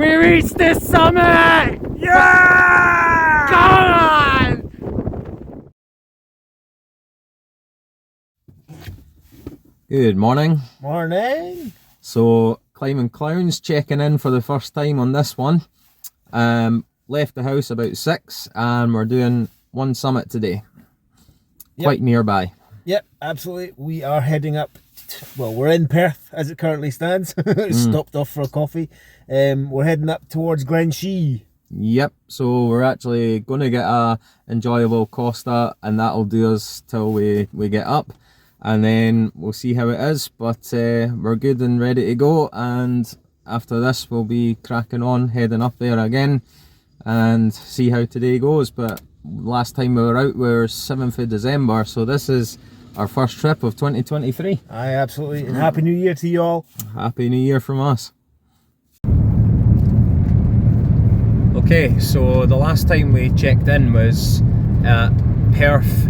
We reached the summit! Yeah! Come on! Good morning. Morning. So, Climbing Clowns checking in for the first time on this one. Left the house about 6 and we're doing one summit today. Quite nearby. Yep, absolutely. We are heading up, well, we're in Perth as it currently stands. Stopped off for a coffee. We're heading up towards GlenShee. Yep, so we're actually going to get a enjoyable Costa and that'll do us till we get up. And then we'll see how it is, but we're good and ready to go, and after this we'll be cracking on, heading up there again and see how today goes. But last time we were out we were 7th of December, so this is our first trip of 2023. Aye, absolutely, and Happy New Year to you all. Happy New Year from us. Okay, so the last time we checked in was at Perth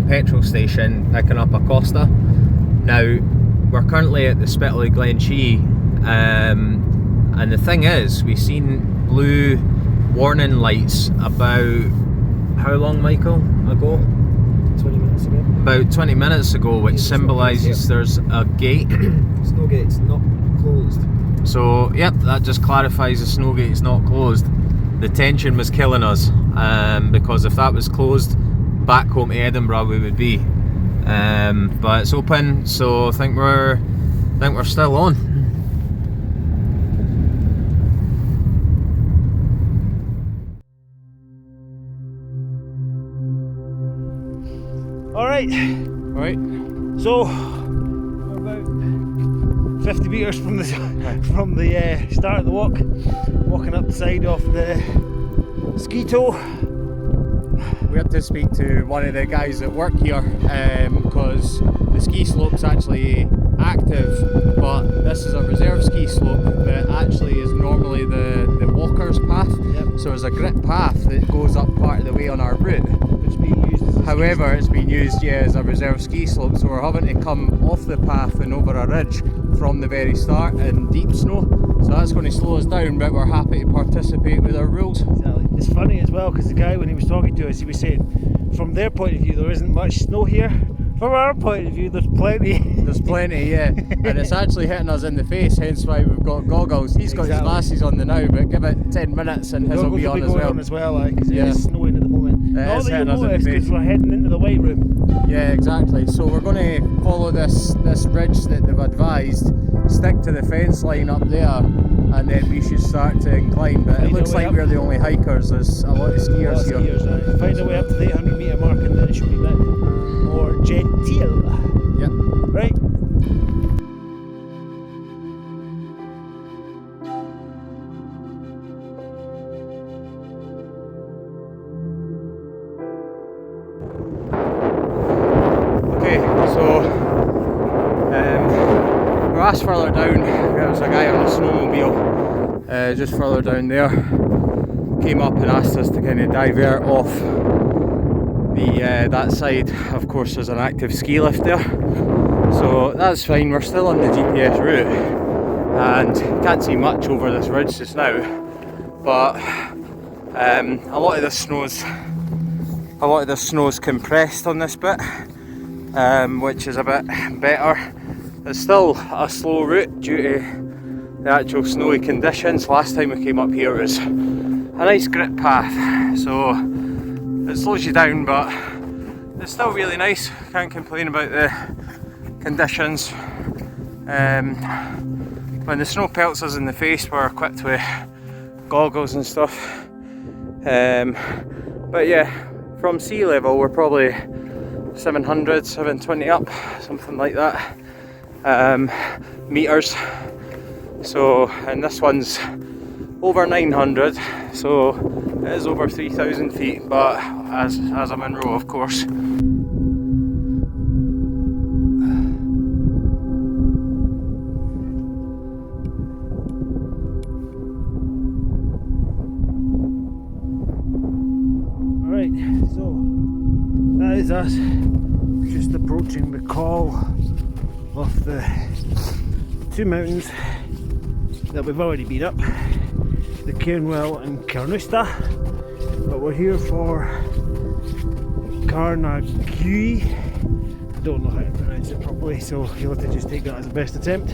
petrol station picking up a Costa. Now we're currently at the Spittley GlenShee, and the thing is, we've seen blue warning lights about how long, Michael, ago? 20 minutes ago. About 20 minutes ago, which symbolises there's a gate. Snow gate's not closed. So yep, that just clarifies the snow gate's not closed. The tension was killing us, because if that was closed, back home to Edinburgh we would be, but it's open, so I think we're still on. All right, so we're about 50 metres from the start of the walk, walking up the side of the ski tow. We had to speak to one of the guys that work here, because the ski slope's actually active, but this is a reserve ski slope that actually is normally the walker's path. Yep. So there's a grit path that goes up part of the way on our route. It's being used as a However, it's been used as a reserve ski slope, so we're having to come off the path and over a ridge from the very start in deep snow. So that's going to slow us down, but we're happy to participate with our rules. Exactly. It's funny as well, because the guy, when he was talking to us, he was saying from their point of view there isn't much snow here. From our point of view there's plenty. There's plenty, yeah. And it's actually hitting us in the face, hence why we've got goggles. He's got his glasses on the now, but give it 10 minutes and his will be on as well. Because it is snowing at the moment. Not that you'll notice, because we're heading into the white room. Yeah, exactly. So we're going to follow this ridge that they've advised, stick to the fence line up there, and then we should start to incline. But it looks like we're the only hikers. There's a lot of skiers here. Find a way up to the 800 metre mark, and then it should be a bit more genteel. Yep. Right. Okay, so we're asked further down. There was a guy on a snowmobile just further down there. Came up and asked us to kind of divert off that side. Of course, there's an active ski lift there, so that's fine. We're still on the GPS route and can't see much over this ridge just now, but a lot of the snow's compressed on this bit, which is a bit better. It's still a slow route due to the actual snowy conditions. Last time we came up here it was a nice grit path, so it slows you down, but it's still really nice. Can't complain about the conditions. When the snow pelts us in the face, we're equipped with goggles and stuff. But yeah, from sea level we're probably 700, 720 up, something like that, meters. So, and this one's over 900, so it is over 3,000 feet, but as a Munro, of course. Right, so that is us just approaching the col of the two mountains that we've already been up. the Cairnwell and Carnoustie, but we're here for Carnaguy. I don't know how to pronounce it properly, so you'll have to just take that as a best attempt.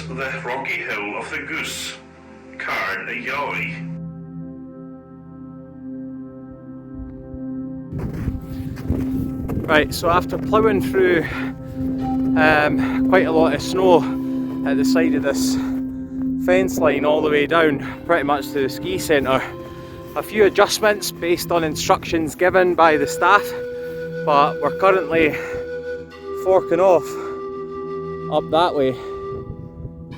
The rocky hill of the Goose, Carnaguy. Right, so after ploughing through quite a lot of snow at the side of this fence line all the way down pretty much to the ski centre, a few adjustments based on instructions given by the staff, but we're currently forking off up that way,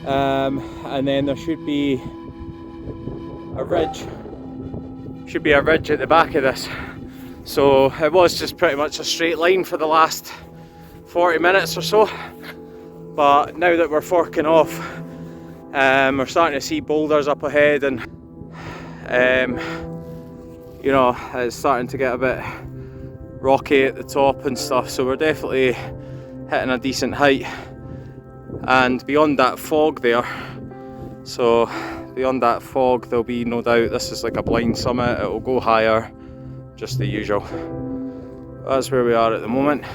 and then there should be a ridge at the back of this. So it was just pretty much a straight line for the last 40 minutes or so, but now that we're forking off, we're starting to see boulders up ahead, and you know, it's starting to get a bit rocky at the top and stuff, so we're definitely hitting a decent height. And beyond that fog there, so beyond that fog there'll be, no doubt, this is like a blind summit, it will go higher, just the usual. That's where we are at the moment.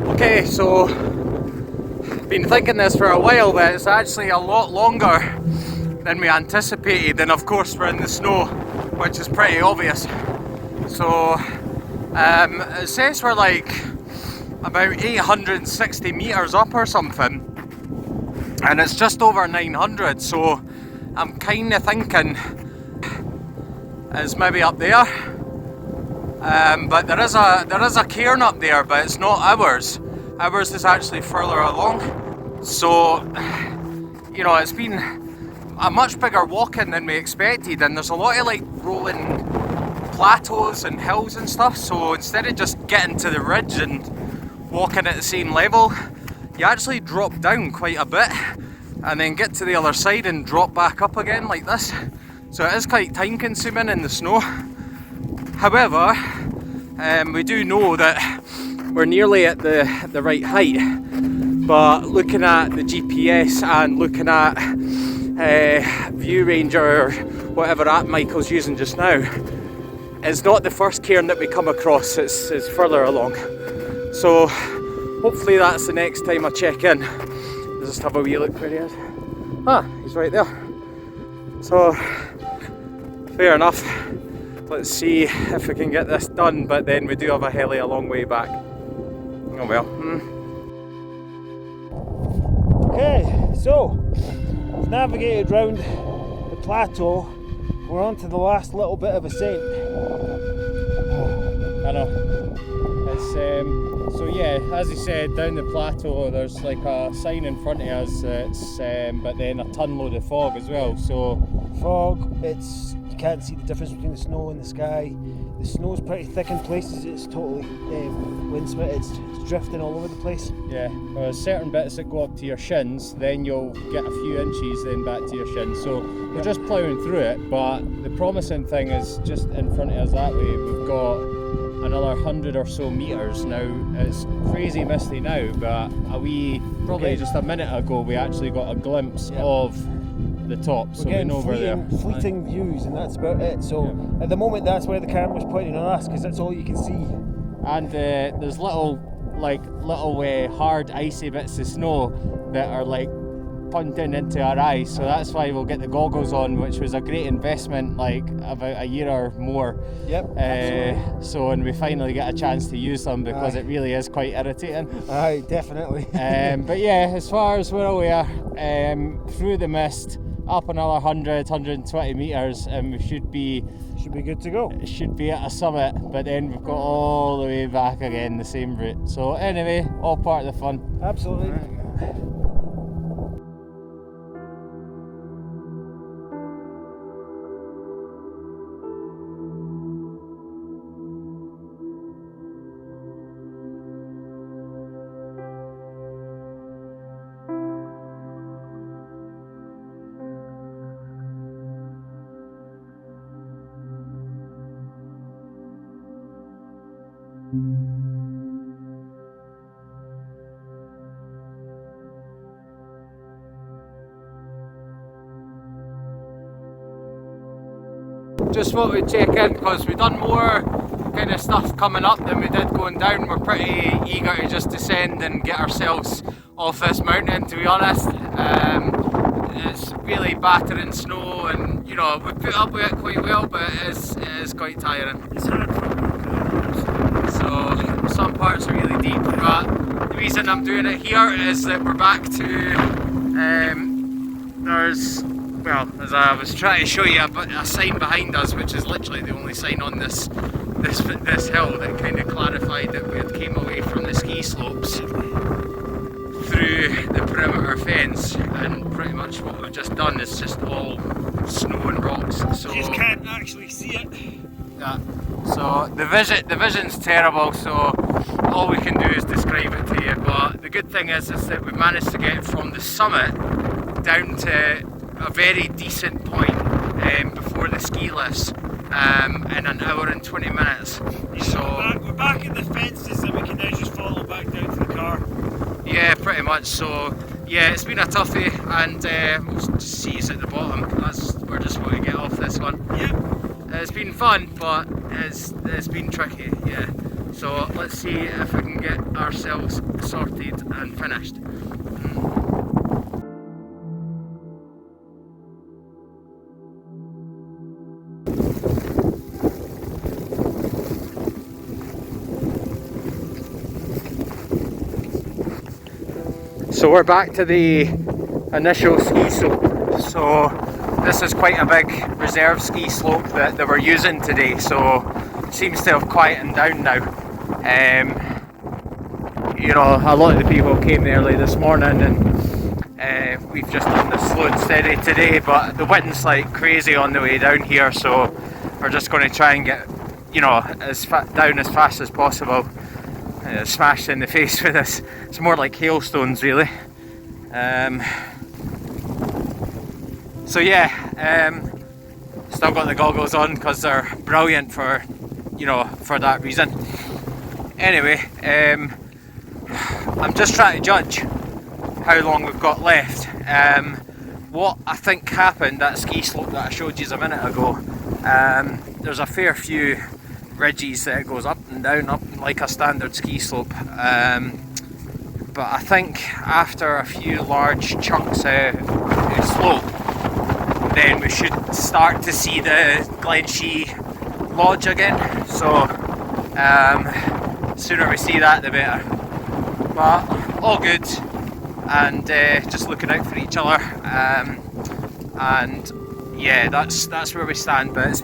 Okay, so been thinking this for a while, but it's actually a lot longer than we anticipated, and of course we're in the snow, which is pretty obvious. So it says we're like about 860 metres up or something, and it's just over 900, so I'm kind of thinking it's maybe up there. But there is a cairn up there, but it's not ours. Ours is actually further along. So, you know, it's been a much bigger walk-in than we expected, and there's a lot of like rolling plateaus and hills and stuff, so instead of just getting to the ridge and walking at the same level, you actually drop down quite a bit and then get to the other side and drop back up again like this. So it is quite time consuming in the snow. However, we do know that we're nearly at the right height, but looking at the GPS and looking at View Ranger or whatever app Michael's using just now, it's not the first cairn that we come across, it's further along. So hopefully that's the next time I check in. Let's just have a wee look where he is. Ah, he's right there. So, fair enough. Let's see if we can get this done, but then we do have a heli a long way back. Oh well. Okay, so we've navigated round the plateau. We're on to the last little bit of ascent. I know. It's so yeah, as you said, down the plateau there's like a sign in front of us. It's but then a ton load of fog as well. So fog. You can't see the difference between the snow and the sky. The snow's pretty thick in places. It's totally windswept. It's drifting all over the place. Yeah, there's certain bits that go up to your shins, then you'll get a few inches, then back to your shins. So we're just ploughing through it, but the promising thing is just in front of us that way, we've got another 100 or so metres now. It's crazy misty now, but probably just a minute ago, we actually got a glimpse of the top, so we know where they're fleeting views, and that's about it. So at the moment, that's where the camera's pointing on us, because that's all you can see. And there's little hard icy bits of snow that are like punting into our eyes, so that's why we'll get the goggles on, which was a great investment like about a year or more. Yep, absolutely. So, and we finally get a chance to use them, because it really is quite irritating. Aye, definitely. But yeah, as far as where we are, through the mist, up another 100, 120 metres, and we should be good to go. Should be at a summit, but then we've got all the way back again, the same route. So anyway, all part of the fun. Absolutely. Just thought we'd check in because we've done more kind of stuff coming up than we did going down. We're pretty eager to just descend and get ourselves off this mountain, to be honest. It's really battering snow, and you know, we put up with it quite well, but it is quite tiring. It's hard for So some parts are really deep, but the reason I'm doing it here is that we're back to well, as I was trying to show you, a sign behind us, which is literally the only sign on this hill that kind of clarified that we had came away from the ski slopes through the perimeter fence, and pretty much what we've just done is just all snow and rocks. So you just can't actually see it. yeah. So the vision's terrible. So all we can do is describe it to you. But the good thing is that we managed to get from the summit down to a very decent point before the ski lifts in an hour and 20 minutes. So we're back at the fences, and we can now just follow back down to the car. Yeah, pretty much. So yeah, it's been a toughie, and we'll just see us at the bottom. We're just going to get off this one. Yep. It's been fun, but it's been tricky. Yeah. So let's see if we can get ourselves sorted and finished. So we're back to the initial ski slope. So this is quite a big reserve ski slope that they were using today, so it seems to have quietened down now. You know, a lot of the people came early this morning, and we've just done the slow and steady today, but the wind's like crazy on the way down here, so we're just going to try and get, you know, down as fast as possible. Smashed in the face with this. It's more like hailstones, really. So yeah, still got the goggles on because they're brilliant for, you know, for that reason. Anyway, I'm just trying to judge how long we've got left. What I think happened, that ski slope that I showed you a minute ago, there's a fair few ridges that it goes up and down, up like a standard ski slope, but I think after a few large chunks of slope, then we should start to see the GlenShee lodge again. So sooner we see that the better, but all good, and just looking out for each other, and yeah, that's where we stand. But it's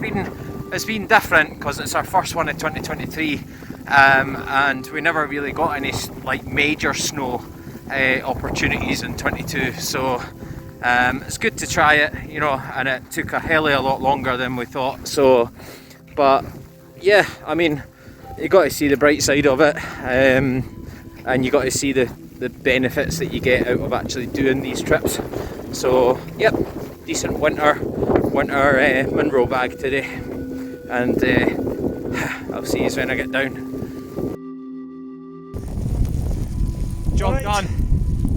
been different because it's our first one in 2023, and we never really got any like major snow opportunities in 22. So it's good to try it, you know, and it took a hell of a lot longer than we thought. So, but yeah, I mean, you got to see the bright side of it, and you got to see the benefits that you get out of actually doing these trips. So, yep, decent winter Monroe bag today. And I'll see you when I get down. Job done.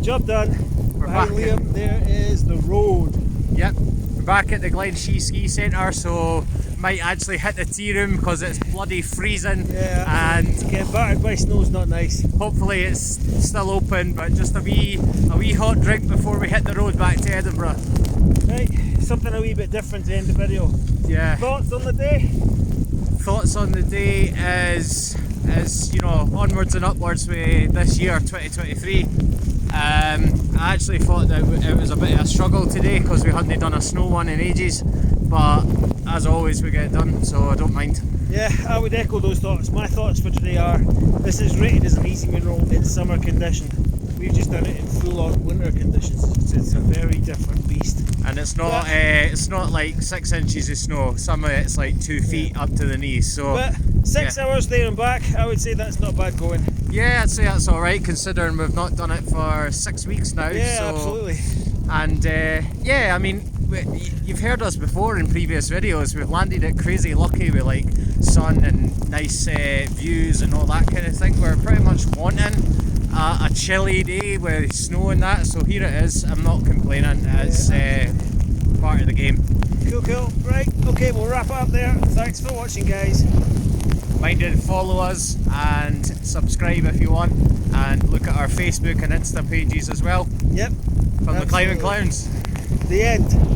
Job done. We're back. Liam, there is the road. Yep, we're back at the GlenShee Ski Centre, so might actually hit the tea room because it's bloody freezing. Yeah, and getting battered by snow's not nice. Hopefully it's still open, but just a wee hot drink before we hit the road back to Edinburgh. Right, something a wee bit different to end the video. Yeah. Thoughts on the day? Thoughts on the day is, you know, onwards and upwards with this year, 2023. I actually thought that it was a bit of a struggle today because we hadn't done a snow one in ages, but as always we get it done, so I don't mind. Yeah, I would echo those thoughts. My thoughts for today are, this is rated as an easy mineral in summer condition. We've just done it in full on winter conditions. It's a very different beast. And it's not like 6 inches of snow. Some of it's like 2 feet up to the knees. So, but 6 hours there and back, I would say that's not bad going. Yeah, I'd say that's all right considering we've not done it for 6 weeks now. Yeah, so, absolutely. And yeah, I mean, you've heard us before in previous videos. We've landed it crazy lucky with like sun and nice views and all that kind of thing. We're pretty much wanting a chilly day with snow and that, so here it is. I'm not complaining. It's part of the game. Cool. Right, okay, we'll wrap it up there. Thanks for watching, guys. Mind you, follow us and subscribe if you want, and look at our Facebook and Insta pages as well. Yep. From the Climbing Clowns. The end.